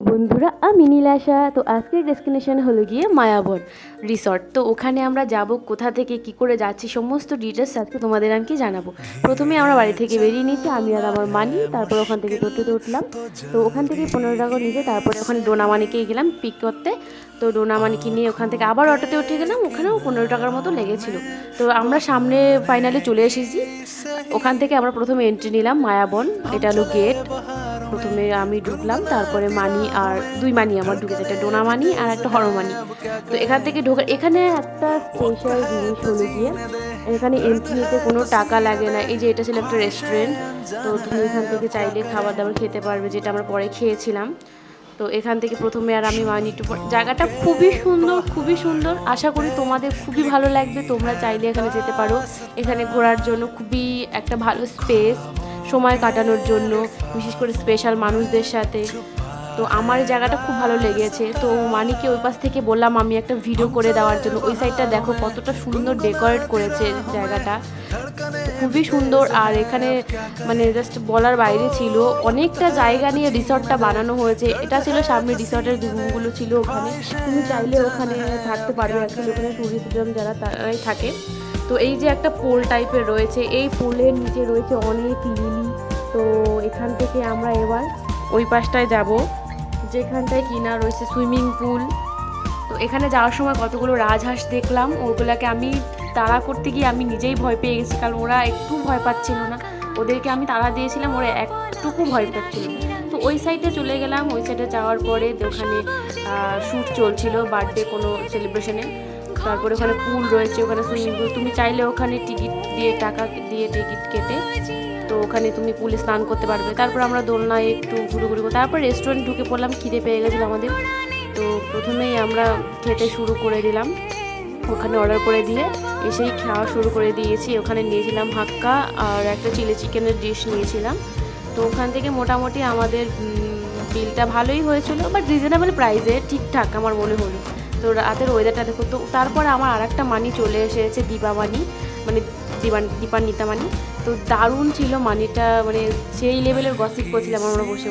বন্ধুরা, আমি নীলাশা। তো আজকের ডেস্টিনেশন হলো গিয়ে মায়াবন রিসর্ট। তো ওখানে আমরা যাব, কোথা থেকে কি করে যাচ্ছি সমস্ত ডিটেলস আজকে তোমাদের আমি জানাবো। প্রথমে আমরা বাড়ি থেকে বেরিয়ে নিয়েছি, আমি আর আমার মানি। তারপর ওখান থেকে টোটোতে উঠলাম। তো ওখান থেকে 15 টাকা নিয়েছে। তারপরে ওখানে ডোনামানিকেই গেলাম পিক করতে। তো ডোনামানিকে নিয়ে ওখান থেকে আবার অটোতে উঠে গেলাম, ওখানেও 15 টাকার মতো লেগেছিল। তো আমরা সামনে ফাইনালি চলে এসেছি। ওখান থেকে আমরা প্রথমে এন্ট্রি নিলাম মায়াবন, এটা হলো গেট। প্রথমে আমি ঢুকলাম, তারপরে মানি আর দুই মানি আমার ঢুকেছে, একটা ডোনা মানি আর একটা হরমানি। তো এখান থেকে ঢোকা, এখানে একটা স্পেশাল জিনিস হলো গিয়ে এখানে এন্ট্রি নিতে কোনো টাকা লাগে না। এই যে এটা ছিল একটা রেস্টুরেন্ট, তো তুমি এখান থেকে চাইলে খাবার দাবার খেতে পারবে, যেটা আমরা পরে খেয়েছিলাম। তো এখান থেকে প্রথমে আর আমি মানি টু, জায়গাটা খুবই সুন্দর, খুবই সুন্দর। আশা করি তোমাদের খুবই ভালো লাগবে, তোমরা চাইলে এখানে যেতে পারো। এখানে ঘোরার জন্য খুবই একটা ভালো স্পেস, সময় কাটানোর জন্য, বিশেষ করে স্পেশাল মানুষদের সাথে। তো আমার এই জায়গাটা খুব ভালো লেগেছে। তো মানিকে ওই পাশ থেকে বললাম আমি একটা ভিডিও করে দেওয়ার জন্য। ওই সাইডটা দেখো কতটা সুন্দর ডেকোরেট করেছে জায়গাটা, খুবই সুন্দর। আর এখানে মানে জাস্ট বলার বাইরে ছিল, অনেকটা জায়গা নিয়ে রিসর্টটা বানানো হয়েছে। এটা ছিল সামনে রিসর্টের রুমগুলো ছিল ওখানে, তুমি চাইলে ওখানে থাকতে পারবে। অ্যাকচুয়ালি ওখানে ট্যুরিস্টজন যারা তারাই থাকে। তো এই যে একটা পোল টাইপের রয়েছে, এই পোলের নিচে রয়েছে অনেক লিলি। তো এখান থেকে আমরা এবার ওই পাশটায় যাব, যেখানটায় কিনা রয়েছে সুইমিং পুল। তো এখানে যাওয়ার সময় কতগুলো রাজহাঁস দেখলাম, ওগুলোকে আমি তাড়া করতে গিয়ে আমি নিজেই ভয় পেয়ে গেছি, কারণ ওরা একটু ভয় পাচ্ছিল না। ওদেরকে আমি তাড়া দিয়েছিলাম, ওরা একটুকু ভয় পাচ্ছিল। তো ওই সাইডে চলে গেলাম। ওই সাইডে যাওয়ার পরে ওখানে শ্যুট চলছিল বার্থডে কোনো সেলিব্রেশনে। তারপরে ওখানে পুল রয়েছে, ওখানে সুইমিং পুল, তুমি চাইলে ওখানে টিকিট দিয়ে, টাকা দিয়ে টিকিট কেটে তো ওখানে তুমি পুলে স্নান করতে পারবে। তারপর আমরা দোলনায় একটু ঘুরু করবো। তারপর রেস্টুরেন্ট ঢুকে পড়লাম, খিদে পেয়ে গেছিলো আমাদের। তো প্রথমেই আমরা খেতে শুরু করে দিলাম, ওখানে অর্ডার করে দিয়ে এসেই খাওয়া শুরু করে দিয়েছি। ওখানে নিয়েছিলাম হাক্কা আর একটা চিলি চিকেনের ডিশ নিয়েছিলাম। তো ওখান থেকে মোটামুটি আমাদের বিলটা ভালোই হয়েছিল, বাট রিজনেবল প্রাইসে, ঠিকঠাক আমার মনে হলো। তো রাতের ওয়েদারটা দেখো। তো তারপর আমার আর একটা মানি চলে এসেছে, দীপা মানি, মানে দীপান্বিতা মানি। তো দারুণ ছিল মানিটা, মানে সেই লেভেলের গসিপ করছিলাম আমরা বসে।